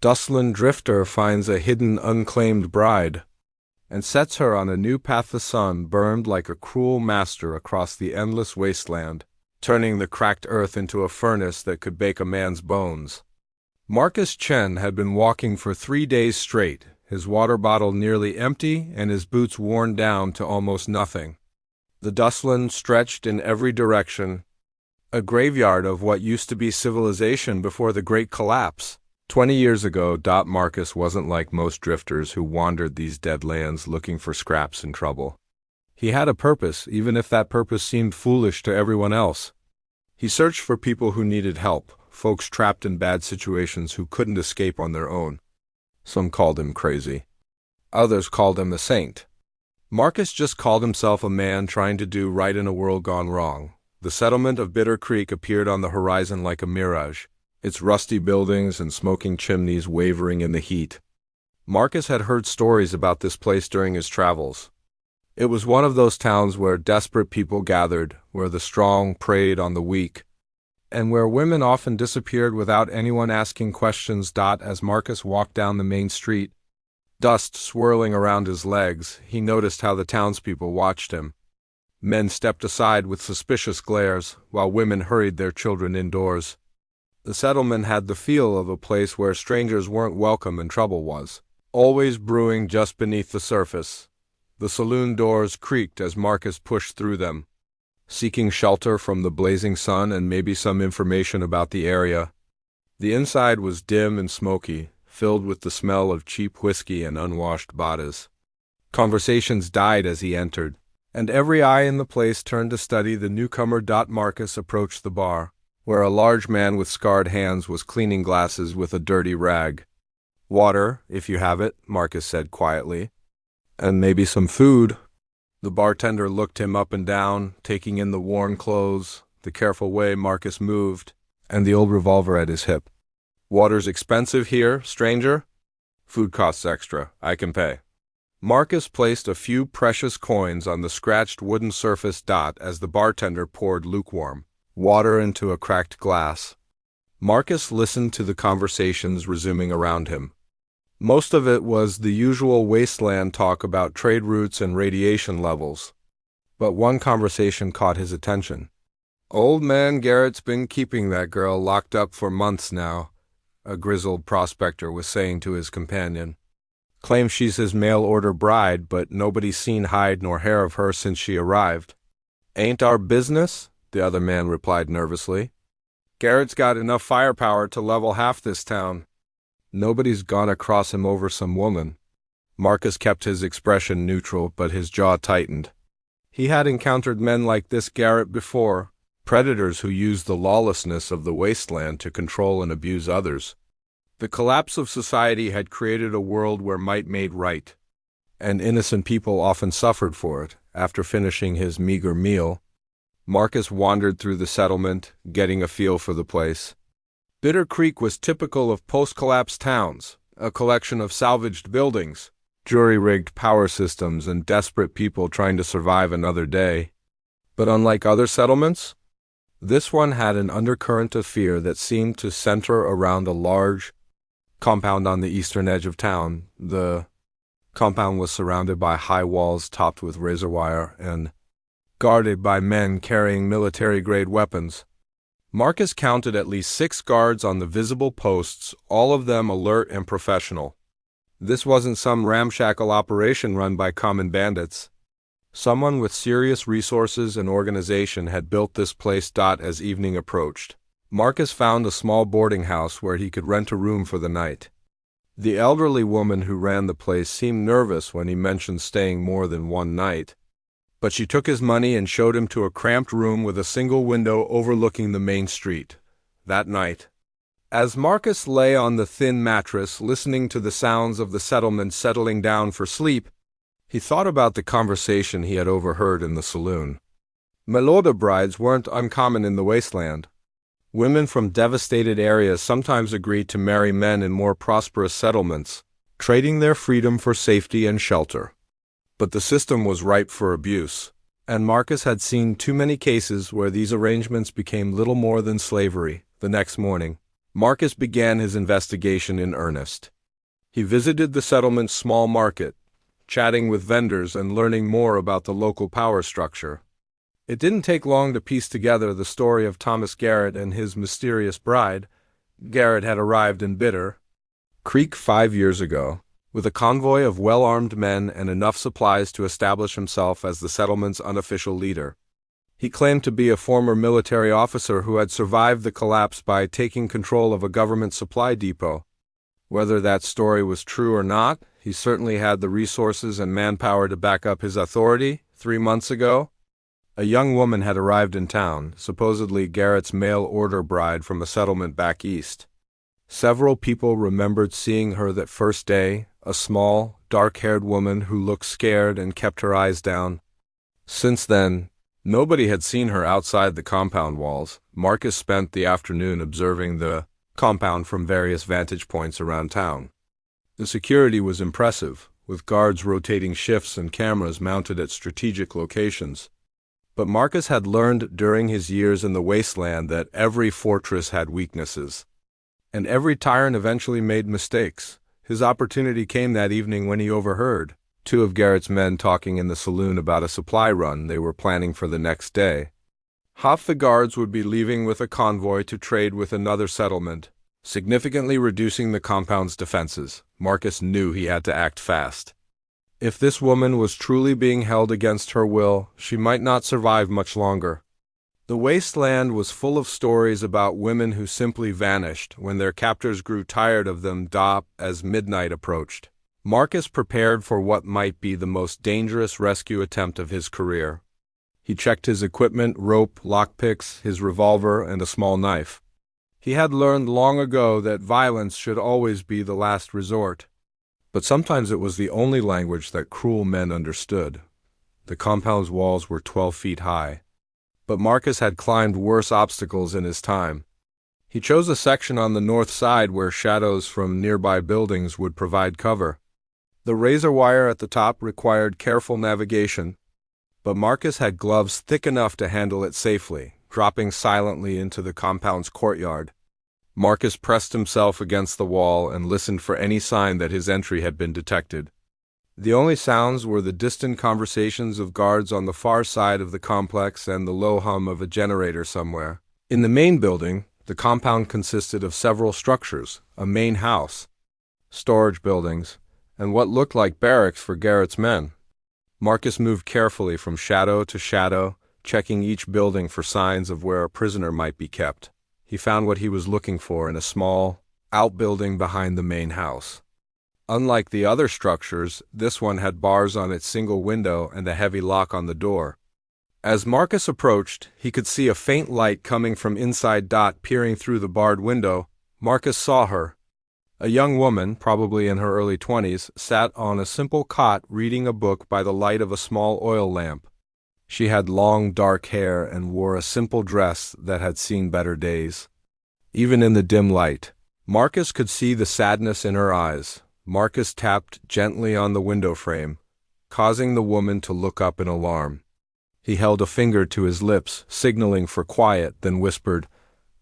Dustland drifter finds a hidden unclaimed bride and sets her on a new path. The sun burned like a cruel master across the endless wasteland, turning the cracked earth into a furnace that could bake a man's bones. Marcus Chen had been walking for 3 days straight, his water bottle nearly empty and his boots worn down to almost nothing. The Dustland stretched in every direction, a graveyard of what used to be civilization before the Great Collapse. 20 years ago, Marcus wasn't like most drifters who wandered these dead lands looking for scraps and trouble. He had a purpose, even if that purpose seemed foolish to everyone else. He searched for people who needed help, folks trapped in bad situations who couldn't escape on their own. Some called him crazy. Others called him a saint. Marcus just called himself a man trying to do right in a world gone wrong. The settlement of Bitter Creek appeared on the horizon like a mirage, its rusty buildings and smoking chimneys wavering in the heat. Marcus had heard stories about this place during his travels. It was one of those towns where desperate people gathered, where the strong preyed on the weak, and where women often disappeared without anyone asking questions. As Marcus walked down the main street, dust swirling around his legs, he noticed how the townspeople watched him. Men stepped aside with suspicious glares, while women hurried their children indoors. The settlement had the feel of a place where strangers weren't welcome and trouble was always brewing just beneath the surface. The saloon doors creaked as Marcus pushed through them, seeking shelter from the blazing sun and maybe some information about the area. The inside was dim and smoky, filled with the smell of cheap whiskey and unwashed bodies. Conversations died as he entered, and every eye in the place turned to study the newcomer. Marcus approached the bar, where a large man with scarred hands was cleaning glasses with a dirty rag. "Water, if you have it," Marcus said quietly. "And maybe some food." The bartender looked him up and down, taking in the worn clothes, the careful way Marcus moved, and the old revolver at his hip. "Water's expensive here, stranger?" "Food costs extra. I can pay." Marcus placed a few precious coins on the scratched wooden surface. As the bartender poured lukewarm water into a cracked glass, Marcus listened to the conversations resuming around him. Most of it was the usual wasteland talk about trade routes and radiation levels. But one conversation caught his attention. "Old man Garrett's been keeping that girl locked up for months now," a grizzled prospector was saying to his companion. "Claims she's his mail-order bride, but nobody's seen hide nor hair of her since she arrived." "Ain't our business," the other man replied nervously. "Garrett's got enough firepower to level half this town. Nobody's gonna cross him over some woman." Marcus kept his expression neutral, but his jaw tightened. He had encountered men like this Garrett before, predators who used the lawlessness of the wasteland to control and abuse others. The collapse of society had created a world where might made right, and innocent people often suffered for it. After finishing his meager meal, Marcus wandered through the settlement, getting a feel for the place. Bitter Creek was typical of post-collapse towns, a collection of salvaged buildings, jury-rigged power systems, and desperate people trying to survive another day. But unlike other settlements, this one had an undercurrent of fear that seemed to center around a large compound on the eastern edge of town. The compound was surrounded by high walls topped with razor wire and guarded by men carrying military-grade weapons. Marcus counted at least 6 guards on the visible posts, all of them alert and professional. This wasn't some ramshackle operation run by common bandits. Someone with serious resources and organization had built this place. As evening approached, Marcus found a small boarding house where he could rent a room for the night. The elderly woman who ran the place seemed nervous when he mentioned staying more than one night, but she took his money and showed him to a cramped room with a single window overlooking the main street. That night, as Marcus lay on the thin mattress listening to the sounds of the settlement settling down for sleep, he thought about the conversation he had overheard in the saloon. Mail-order brides weren't uncommon in the wasteland. Women from devastated areas sometimes agreed to marry men in more prosperous settlements, trading their freedom for safety and shelter. But the system was ripe for abuse, and Marcus had seen too many cases where these arrangements became little more than slavery. The next morning, Marcus began his investigation in earnest. He visited the settlement's small market, chatting with vendors and learning more about the local power structure. It didn't take long to piece together the story of Thomas Garrett and his mysterious bride. Garrett had arrived in Bitter Creek 5 years ago, with a convoy of well-armed men and enough supplies to establish himself as the settlement's unofficial leader. He claimed to be a former military officer who had survived the collapse by taking control of a government supply depot. Whether that story was true or not, he certainly had the resources and manpower to back up his authority. 3 months ago, a young woman had arrived in town, supposedly Garrett's mail-order bride from a settlement back east. Several people remembered seeing her that first day, a small, dark-haired woman who looked scared and kept her eyes down. Since then, nobody had seen her outside the compound walls. Marcus spent the afternoon observing the compound from various vantage points around town. The security was impressive, with guards rotating shifts and cameras mounted at strategic locations. But Marcus had learned during his years in the wasteland that every fortress had weaknesses. And every tyrant eventually made mistakes. His opportunity came that evening when he overheard two of Garrett's men talking in the saloon about a supply run they were planning for the next day. Half the guards would be leaving with a convoy to trade with another settlement, significantly reducing the compound's defenses. Marcus knew he had to act fast. If this woman was truly being held against her will, she might not survive much longer. The wasteland was full of stories about women who simply vanished when their captors grew tired of them as midnight approached. Marcus prepared for what might be the most dangerous rescue attempt of his career. He checked his equipment, rope, lockpicks, his revolver, and a small knife. He had learned long ago that violence should always be the last resort. But sometimes it was the only language that cruel men understood. The compound's walls were 12 feet high. But Marcus had climbed worse obstacles in his time. He chose a section on the north side where shadows from nearby buildings would provide cover. The razor wire at the top required careful navigation, but Marcus had gloves thick enough to handle it safely, dropping silently into the compound's courtyard. Marcus pressed himself against the wall and listened for any sign that his entry had been detected. The only sounds were the distant conversations of guards on the far side of the complex and the low hum of a generator somewhere. In the main building, the compound consisted of several structures, a main house, storage buildings, and what looked like barracks for Garrett's men. Marcus moved carefully from shadow to shadow, checking each building for signs of where a prisoner might be kept. He found what he was looking for in a small outbuilding behind the main house. Unlike the other structures, this one had bars on its single window and a heavy lock on the door. As Marcus approached, he could see a faint light coming from inside. Peering through the barred window, Marcus saw her. A young woman, probably in her early 20s, sat on a simple cot reading a book by the light of a small oil lamp. She had long, dark hair and wore a simple dress that had seen better days. Even in the dim light, Marcus could see the sadness in her eyes. Marcus tapped gently on the window frame, causing the woman to look up in alarm. He held a finger to his lips, signaling for quiet, then whispered,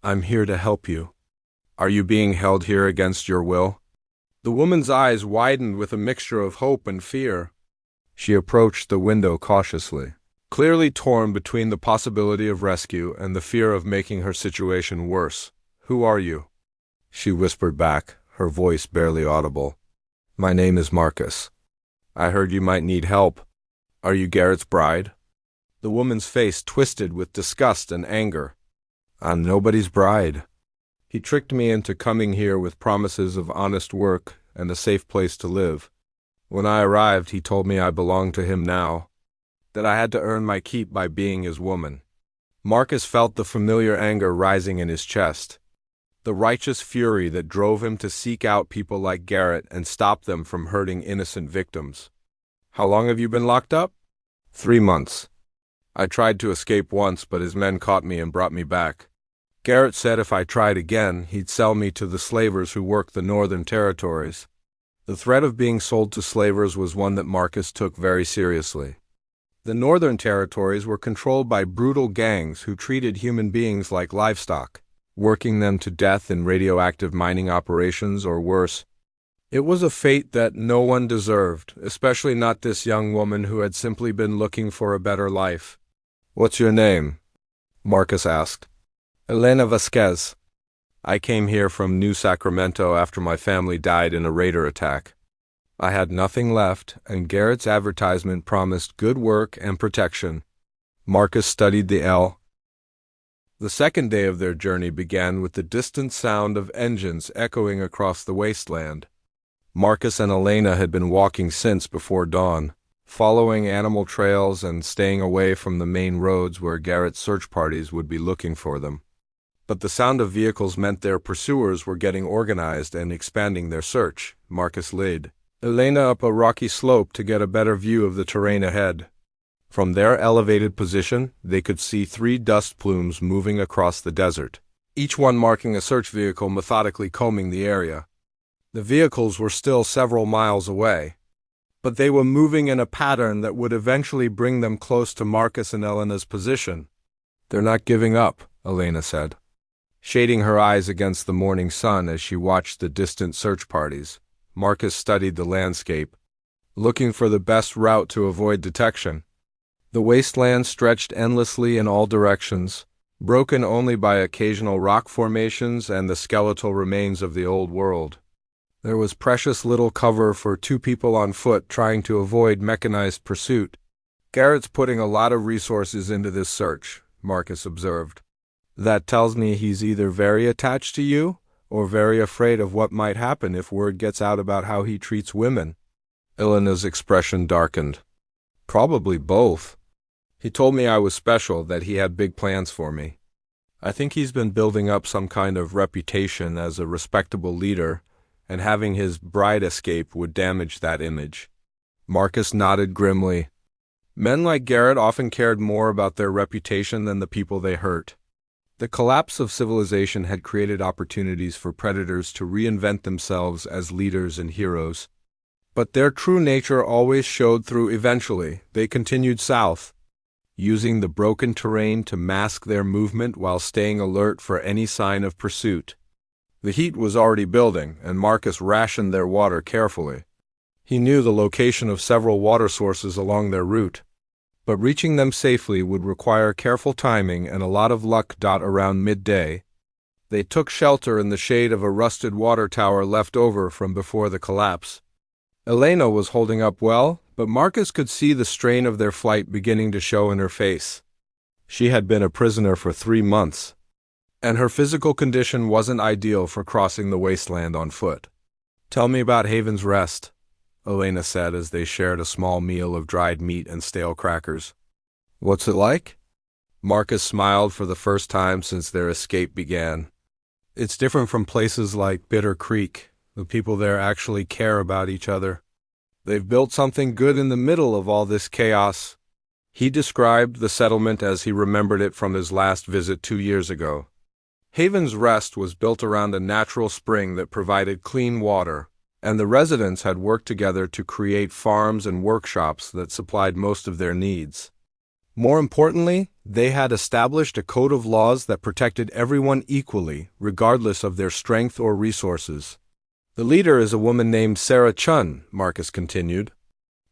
"I'm here to help you. Are you being held here against your will?" The woman's eyes widened with a mixture of hope and fear. She approached the window cautiously, clearly torn between the possibility of rescue and the fear of making her situation worse. "Who are you?" she whispered back, her voice barely audible. "My name is Marcus. I heard you might need help. Are you Garrett's bride?" The woman's face twisted with disgust and anger. "I'm nobody's bride. He tricked me into coming here with promises of honest work and a safe place to live. When I arrived, he told me I belonged to him now, that I had to earn my keep by being his woman." Marcus felt the familiar anger rising in his chest, the righteous fury that drove him to seek out people like Garrett and stop them from hurting innocent victims. "How long have you been locked up?" 3 months. I tried to escape once, but his men caught me and brought me back. Garrett said if I tried again, he'd sell me to the slavers who worked the northern territories. The threat of being sold to slavers was one that Marcus took very seriously. The northern territories were controlled by brutal gangs who treated human beings like livestock. working them to death in radioactive mining operations or worse. It was a fate that no one deserved, especially not this young woman who had simply been looking for a better life. "What's your name?" Marcus asked. "Elena Vasquez. I came here from New Sacramento after my family died in a raider attack. I had nothing left, and Garrett's advertisement promised good work and protection." Marcus studied the L. The second day of their journey began with the distant sound of engines echoing across the wasteland. Marcus and Elena had been walking since before dawn, following animal trails and staying away from the main roads where Garrett's search parties would be looking for them. But the sound of vehicles meant their pursuers were getting organized and expanding their search. Marcus led Elena up a rocky slope to get a better view of the terrain ahead. From their elevated position, they could see 3 dust plumes moving across the desert, each one marking a search vehicle methodically combing the area. The vehicles were still several miles away, but they were moving in a pattern that would eventually bring them close to Marcus and Elena's position. "They're not giving up," Elena said, shading her eyes against the morning sun as she watched the distant search parties. Marcus studied the landscape, looking for the best route to avoid detection. The wasteland stretched endlessly in all directions, broken only by occasional rock formations and the skeletal remains of the old world. There was precious little cover for 2 people on foot trying to avoid mechanized pursuit. "Garrett's putting a lot of resources into this search," Marcus observed. "That tells me he's either very attached to you or very afraid of what might happen if word gets out about how he treats women." Elena's expression darkened. "Probably both. He told me I was special, that he had big plans for me. I think he's been building up some kind of reputation as a respectable leader, and having his bride escape would damage that image." Marcus nodded grimly. Men like Garrett often cared more about their reputation than the people they hurt. The collapse of civilization had created opportunities for predators to reinvent themselves as leaders and heroes. But their true nature always showed through eventually. They continued south, using the broken terrain to mask their movement while staying alert for any sign of pursuit. The heat was already building, and Marcus rationed their water carefully. He knew the location of several water sources along their route, but reaching them safely would require careful timing and a lot of luck. Around midday, they took shelter in the shade of a rusted water tower left over from before the collapse. Elena was holding up well, but Marcus could see the strain of their flight beginning to show in her face. She had been a prisoner for 3 months, and her physical condition wasn't ideal for crossing the wasteland on foot. "Tell me about Haven's Rest," Elena said as they shared a small meal of dried meat and stale crackers. "What's it like?" Marcus smiled for the first time since their escape began. "It's different from places like Bitter Creek. The people there actually care about each other. They've built something good in the middle of all this chaos." He described the settlement as he remembered it from his last visit 2 years ago. Haven's Rest was built around a natural spring that provided clean water, and the residents had worked together to create farms and workshops that supplied most of their needs. More importantly, they had established a code of laws that protected everyone equally, regardless of their strength or resources. "The leader is a woman named Sarah Chun," Marcus continued.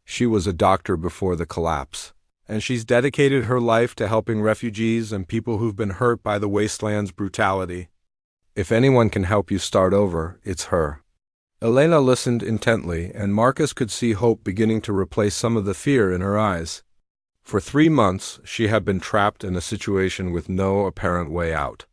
"She was a doctor before the collapse, and she's dedicated her life to helping refugees and people who've been hurt by the wasteland's brutality. If anyone can help you start over, it's her." Elena listened intently, and Marcus could see hope beginning to replace some of the fear in her eyes. For 3 months, she had been trapped in a situation with no apparent way out.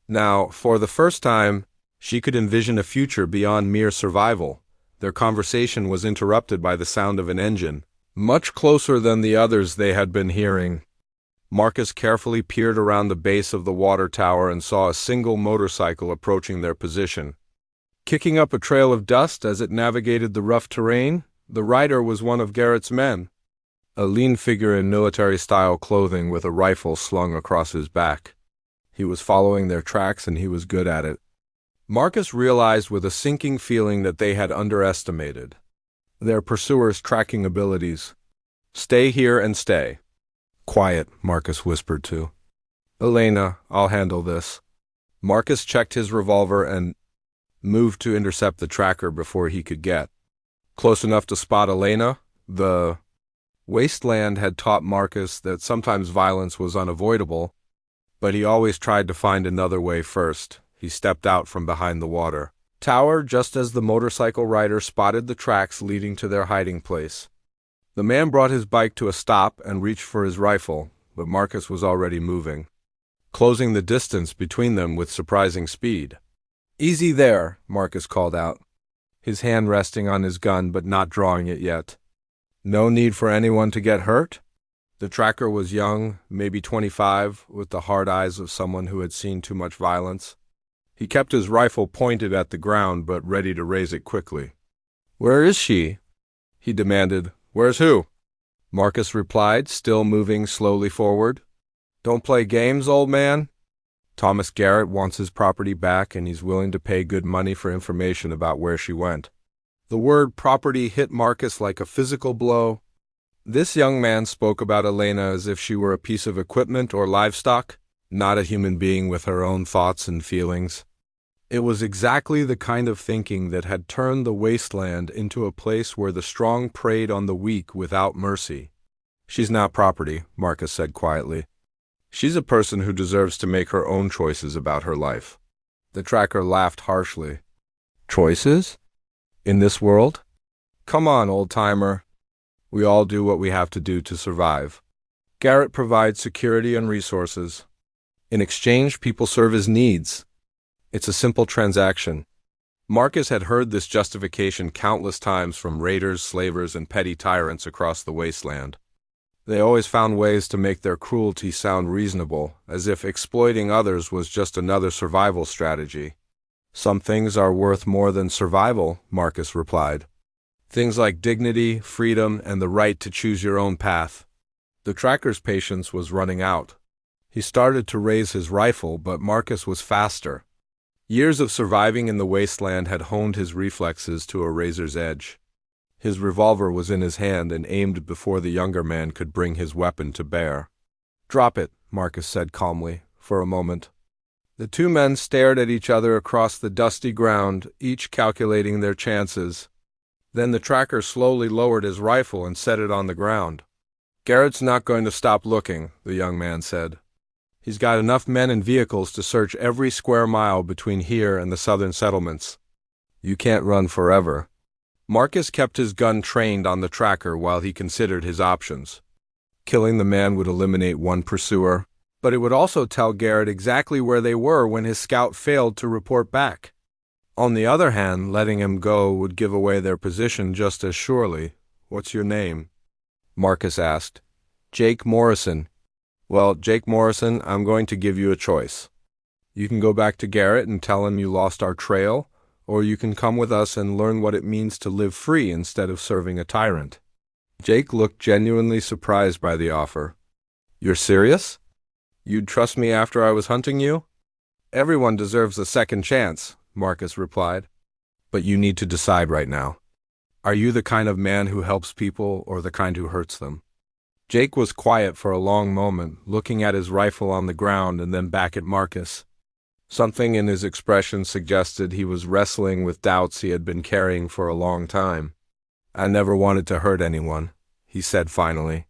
Now, for the first time, she could envision a future beyond mere survival. Their conversation was interrupted by the sound of an engine, much closer than the others they had been hearing. Marcus carefully peered around the base of the water tower and saw a single motorcycle approaching their position. Kicking up a trail of dust as it navigated the rough terrain, the rider was one of Garrett's men, a lean figure in military-style clothing with a rifle slung across his back. He was following their tracks, and he was good at it. Marcus realized with a sinking feeling that they had underestimated their pursuers' tracking abilities. "Stay here and stay." "Quiet," Marcus whispered to Elena. "I'll handle this." Marcus checked his revolver and moved to intercept the tracker before he could get close enough to spot Elena. The wasteland had taught Marcus that sometimes violence was unavoidable, but he always tried to find another way first. He stepped out from behind the water tower just as the motorcycle rider spotted the tracks leading to their hiding place. The man brought his bike to a stop and reached for his rifle, but Marcus was already moving, closing the distance between them with surprising speed. "Easy there," Marcus called out, his hand resting on his gun but not drawing it yet. "No need for anyone to get hurt?" The tracker was young, maybe 25, with the hard eyes of someone who had seen too much violence. He kept his rifle pointed at the ground but ready to raise it quickly. "Where is she?" he demanded. "Where's who?" Marcus replied, still moving slowly forward. "Don't play games, old man. Thomas Garrett wants his property back, and he's willing to pay good money for information about where she went." The word property hit Marcus like a physical blow. This young man spoke about Elena as if she were a piece of equipment or livestock, not a human being with her own thoughts and feelings. It was exactly the kind of thinking that had turned the wasteland into a place where the strong preyed on the weak without mercy. "She's not property," Marcus said quietly. "She's a person who deserves to make her own choices about her life." The tracker laughed harshly. "Choices? In this world? Come on, old-timer. We all do what we have to do to survive. Garrett provides security and resources. In exchange, people serve his needs. It's a simple transaction." Marcus had heard this justification countless times from raiders, slavers, and petty tyrants across the wasteland. They always found ways to make their cruelty sound reasonable, as if exploiting others was just another survival strategy. "Some things are worth more than survival," Marcus replied. "Things like dignity, freedom, and the right to choose your own path." The tracker's patience was running out. He started to raise his rifle, but Marcus was faster. Years of surviving in the wasteland had honed his reflexes to a razor's edge. His revolver was in his hand and aimed before the younger man could bring his weapon to bear. "Drop it," Marcus said calmly, for a moment. The two men stared at each other across the dusty ground, each calculating their chances. Then the tracker slowly lowered his rifle and set it on the ground. "Garrett's not going to stop looking," the young man said. "He's got enough men and vehicles to search every square mile between here and the southern settlements. You can't run forever." Marcus kept his gun trained on the tracker while he considered his options. Killing the man would eliminate one pursuer, but it would also tell Garrett exactly where they were when his scout failed to report back. On the other hand, letting him go would give away their position just as surely. "What's your name?" Marcus asked. "Jake Morrison." "Well, Jake Morrison, I'm going to give you a choice. You can go back to Garrett and tell him you lost our trail, or you can come with us and learn what it means to live free instead of serving a tyrant." Jake looked genuinely surprised by the offer. "You're serious? You'd trust me after I was hunting you?" "Everyone deserves a second chance," Marcus replied. "But you need to decide right now. Are you the kind of man who helps people or the kind who hurts them?" Jake was quiet for a long moment, looking at his rifle on the ground and then back at Marcus. Something in his expression suggested he was wrestling with doubts he had been carrying for a long time. "I never wanted to hurt anyone," he said finally.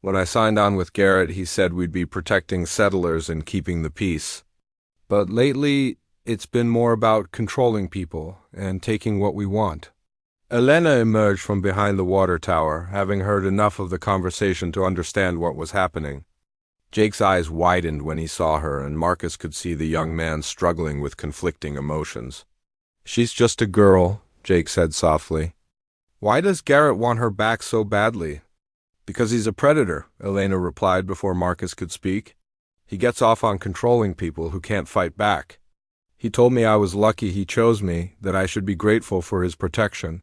"When I signed on with Garrett, he said we'd be protecting settlers and keeping the peace. But lately, it's been more about controlling people and taking what we want." Elena emerged from behind the water tower, having heard enough of the conversation to understand what was happening. Jake's eyes widened when he saw her, and Marcus could see the young man struggling with conflicting emotions. "She's just a girl," Jake said softly. "Why does Garrett want her back so badly?" "Because he's a predator," Elena replied before Marcus could speak. "He gets off on controlling people who can't fight back. He told me I was lucky he chose me, that I should be grateful for his protection."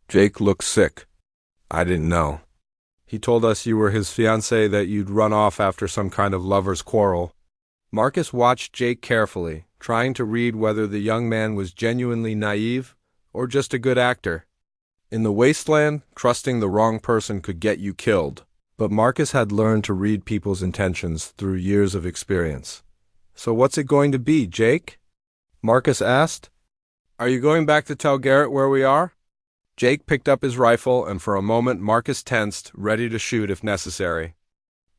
Jake looked sick. "I didn't know. He told us you were his fiancée, that you'd run off after some kind of lover's quarrel." Marcus watched Jake carefully, trying to read whether the young man was genuinely naive or just a good actor. In the wasteland, trusting the wrong person could get you killed, but Marcus had learned to read people's intentions through years of experience. "So what's it going to be, Jake?" Marcus asked. Are you going back to tell Garrett where we are? Jake picked up his rifle, and for a moment Marcus tensed, ready to shoot if necessary.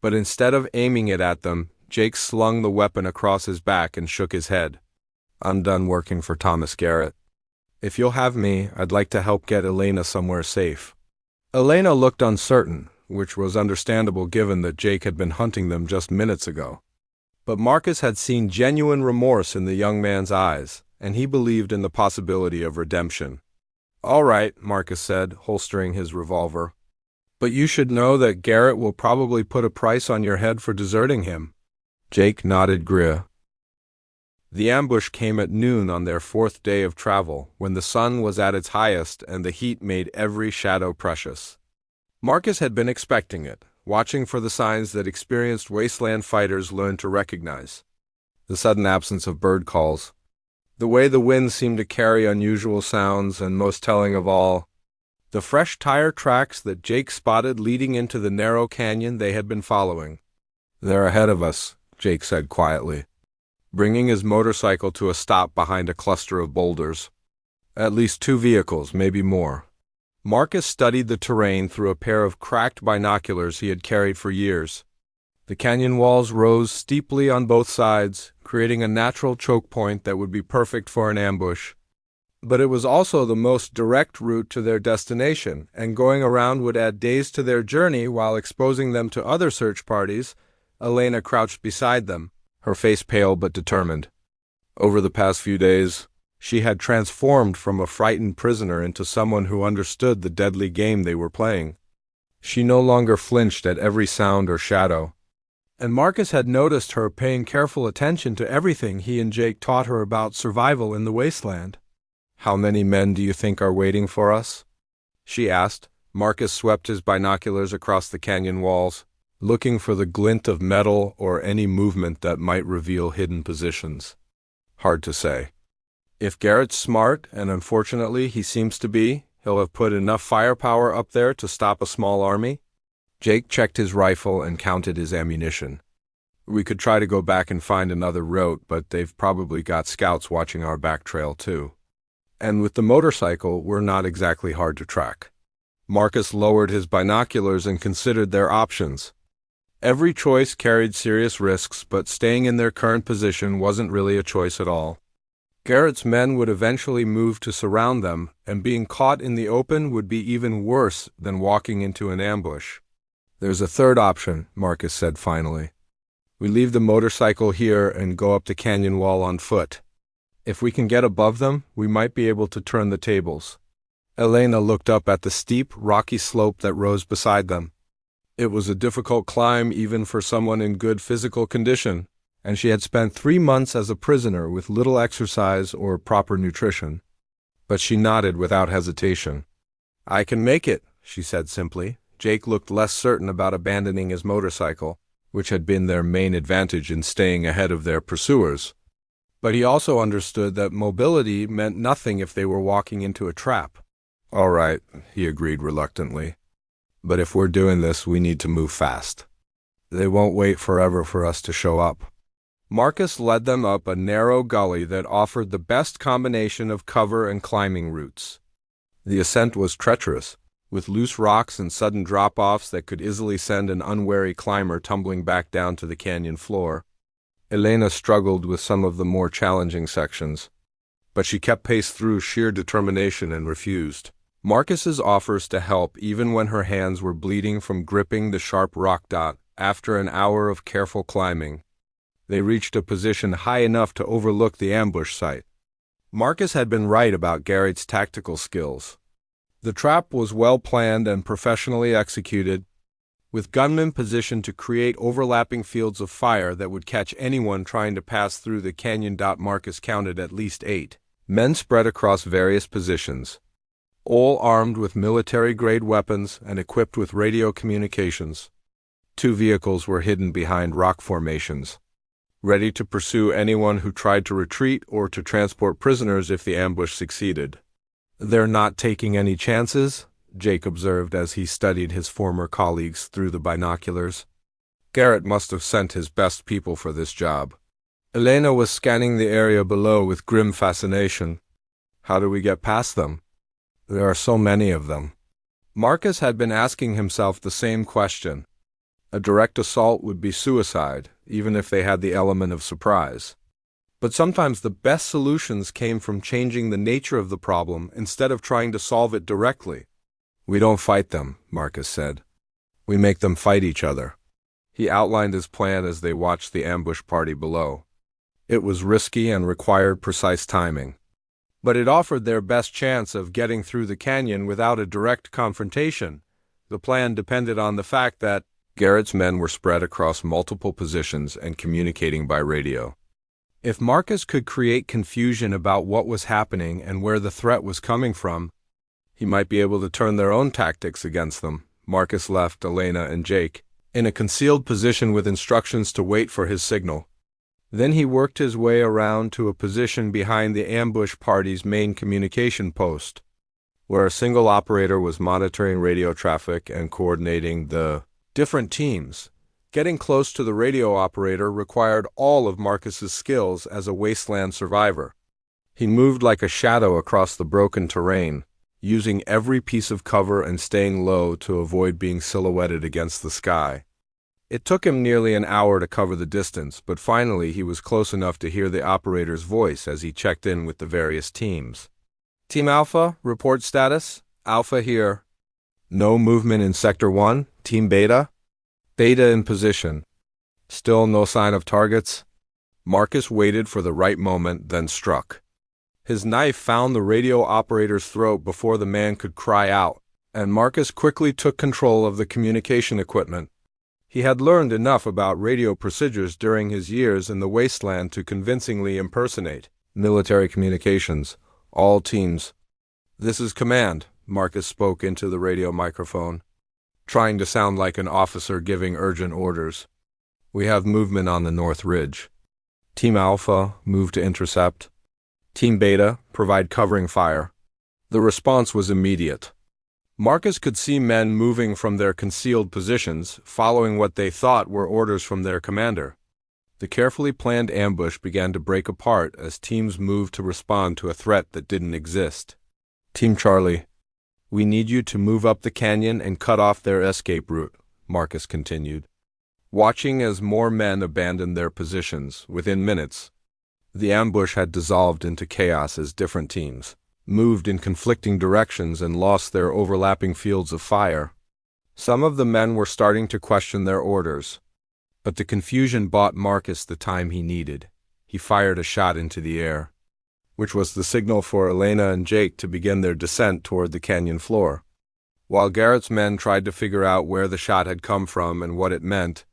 But instead of aiming it at them, Jake slung the weapon across his back and shook his head. I'm done working for Thomas Garrett. If you'll have me, I'd like to help get Elena somewhere safe. Elena looked uncertain, which was understandable given that Jake had been hunting them just minutes ago. But Marcus had seen genuine remorse in the young man's eyes, and he believed in the possibility of redemption. All right, Marcus said, holstering his revolver. But you should know that Garrett will probably put a price on your head for deserting him. Jake nodded grim. The ambush came at noon on their fourth day of travel, when the sun was at its highest and the heat made every shadow precious. Marcus had been expecting it, watching for the signs that experienced wasteland fighters learn to recognize. The sudden absence of bird calls. The way the wind seemed to carry unusual sounds, and most telling of all, the fresh tire tracks that Jake spotted leading into the narrow canyon they had been following. They're ahead of us, Jake said quietly, bringing his motorcycle to a stop behind a cluster of boulders. At least 2 vehicles, maybe more. Marcus studied the terrain through a pair of cracked binoculars he had carried for years. The canyon walls rose steeply on both sides, creating a natural choke point that would be perfect for an ambush. But it was also the most direct route to their destination, and going around would add days to their journey while exposing them to other search parties. Elena crouched beside them, her face pale but determined. Over the past few days, she had transformed from a frightened prisoner into someone who understood the deadly game they were playing. She no longer flinched at every sound or shadow. And Marcus had noticed her paying careful attention to everything he and Jake taught her about survival in the wasteland. How many men do you think are waiting for us? She asked. Marcus swept his binoculars across the canyon walls, looking for the glint of metal or any movement that might reveal hidden positions. Hard to say. If Garrett's smart, and unfortunately he seems to be, he'll have put enough firepower up there to stop a small army. Jake checked his rifle and counted his ammunition. We could try to go back and find another route, but they've probably got scouts watching our back trail too. And with the motorcycle, we're not exactly hard to track. Marcus lowered his binoculars and considered their options. Every choice carried serious risks, but staying in their current position wasn't really a choice at all. Garrett's men would eventually move to surround them, and being caught in the open would be even worse than walking into an ambush. There's a third option, Marcus said finally. We leave the motorcycle here and go up the canyon wall on foot. If we can get above them, we might be able to turn the tables. Elena looked up at the steep, rocky slope that rose beside them. It was a difficult climb even for someone in good physical condition, and she had spent 3 months as a prisoner with little exercise or proper nutrition. But she nodded without hesitation. I can make it, she said simply. Jake looked less certain about abandoning his motorcycle, which had been their main advantage in staying ahead of their pursuers. But he also understood that mobility meant nothing if they were walking into a trap. All right, he agreed reluctantly. But if we're doing this, we need to move fast. They won't wait forever for us to show up. Marcus led them up a narrow gully that offered the best combination of cover and climbing routes. The ascent was treacherous, with loose rocks and sudden drop-offs that could easily send an unwary climber tumbling back down to the canyon floor. Elena struggled with some of the more challenging sections, but she kept pace through sheer determination and refused. Marcus's offers to help even when her hands were bleeding from gripping the sharp rock dot. After an hour of careful climbing, they reached a position high enough to overlook the ambush site. Marcus had been right about Garrett's tactical skills. The trap was well planned and professionally executed, with gunmen positioned to create overlapping fields of fire that would catch anyone trying to pass through the canyon. Marcus counted at least 8 men spread across various positions, all armed with military-grade weapons and equipped with radio communications. 2 vehicles were hidden behind rock formations, ready to pursue anyone who tried to retreat or to transport prisoners if the ambush succeeded. They're not taking any chances, Jake observed as he studied his former colleagues through the binoculars. Garrett must have sent his best people for this job. Elena was scanning the area below with grim fascination. How do we get past them? There are so many of them. Marcus had been asking himself the same question. A direct assault would be suicide, even if they had the element of surprise. But sometimes the best solutions came from changing the nature of the problem instead of trying to solve it directly. We don't fight them, Marcus said. We make them fight each other. He outlined his plan as they watched the ambush party below. It was risky and required precise timing. But it offered their best chance of getting through the canyon without a direct confrontation. The plan depended on the fact that Garrett's men were spread across multiple positions and communicating by radio. If Marcus could create confusion about what was happening and where the threat was coming from, he might be able to turn their own tactics against them. Marcus left Elena and Jake in a concealed position with instructions to wait for his signal. Then he worked his way around to a position behind the ambush party's main communication post, where a single operator was monitoring radio traffic and coordinating the different teams. Getting close to the radio operator required all of Marcus's skills as a wasteland survivor. He moved like a shadow across the broken terrain, using every piece of cover and staying low to avoid being silhouetted against the sky. It took him nearly an hour to cover the distance, but finally he was close enough to hear the operator's voice as he checked in with the various teams. Team Alpha, report status. Alpha here. No movement in Sector 1. Team Beta. Beta in position. Still no sign of targets. Marcus waited for the right moment, then struck. His knife found the radio operator's throat before the man could cry out, and Marcus quickly took control of the communication equipment. He had learned enough about radio procedures during his years in the wasteland to convincingly impersonate military communications. All teams. This is command, Marcus spoke into the radio microphone, trying to sound like an officer giving urgent orders. We have movement on the North Ridge. Team Alpha, move to intercept. Team Beta, provide covering fire. The response was immediate. Marcus could see men moving from their concealed positions, following what they thought were orders from their commander. The carefully planned ambush began to break apart as teams moved to respond to a threat that didn't exist. Team Charlie, we need you to move up the canyon and cut off their escape route, Marcus continued. Watching as more men abandoned their positions, within minutes, the ambush had dissolved into chaos as different teams moved in conflicting directions and lost their overlapping fields of fire. Some of the men were starting to question their orders, but the confusion bought Marcus the time he needed. He fired a shot into the air, which was the signal for Elena and Jake to begin their descent toward the canyon floor. While Garrett's men tried to figure out where the shot had come from and what it meant,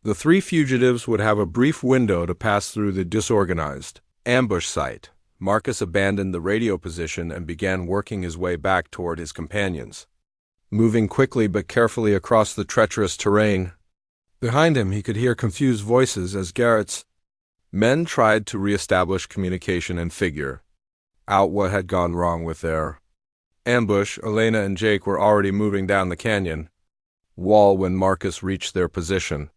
the three fugitives would have a brief window to pass through the disorganized ambush site. Marcus abandoned the radio position and began working his way back toward his companions, moving quickly but carefully across the treacherous terrain. Behind him he could hear confused voices as Garrett's men tried to reestablish communication and figure out what had gone wrong with their ambush. Elena and Jake were already moving down the canyon wall when Marcus reached their position.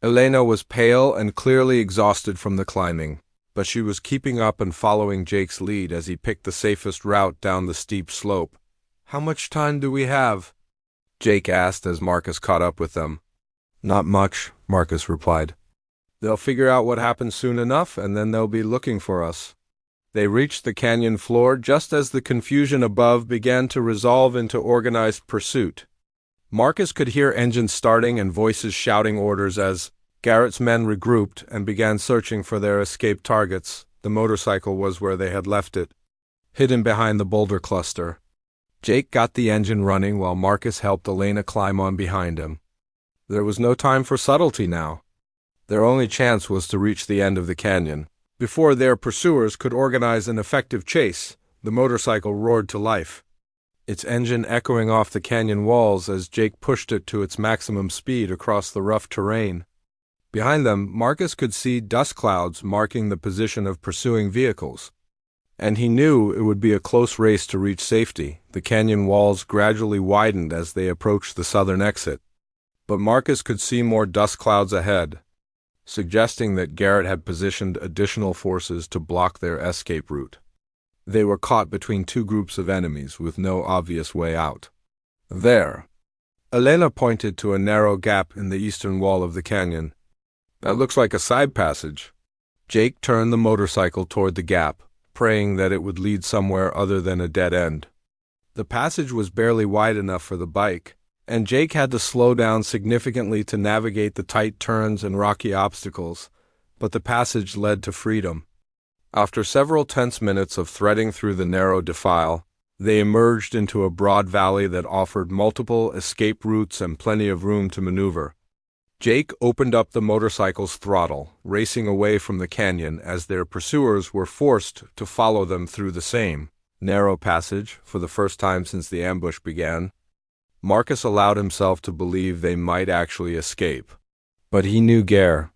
Elena was pale and clearly exhausted from the climbing, but she was keeping up and following Jake's lead as he picked the safest route down the steep slope. How much time do we have? Jake asked as Marcus caught up with them. Not much, Marcus replied. They'll figure out what happened soon enough, and then they'll be looking for us. They reached the canyon floor just as the confusion above began to resolve into organized pursuit. Marcus could hear engines starting and voices shouting orders as Garrett's men regrouped and began searching for their escaped targets. The motorcycle was where they had left it, hidden behind the boulder cluster. Jake got the engine running while Marcus helped Elena climb on behind him. There was no time for subtlety now. Their only chance was to reach the end of the canyon. Before their pursuers could organize an effective chase, the motorcycle roared to life, its engine echoing off the canyon walls as Jake pushed it to its maximum speed across the rough terrain. Behind them, Marcus could see dust clouds marking the position of pursuing vehicles, and he knew it would be a close race to reach safety. The canyon walls gradually widened as they approached the southern exit, but Marcus could see more dust clouds ahead. suggesting that Garrett had positioned additional forces to block their escape route. They were caught between two groups of enemies with no obvious way out. There. Elena pointed to a narrow gap in the eastern wall of the canyon. That looks like a side passage. Jake turned the motorcycle toward the gap, praying that it would lead somewhere other than a dead end. The passage was barely wide enough for the bike, and Jake had to slow down significantly to navigate the tight turns and rocky obstacles, but the passage led to freedom. After several tense minutes of threading through the narrow defile, they emerged into a broad valley that offered multiple escape routes and plenty of room to maneuver. Jake opened up the motorcycle's throttle, racing away from the canyon as their pursuers were forced to follow them through the same narrow passage for the first time since the ambush began. Marcus allowed himself to believe they might actually escape. But he knew Gare.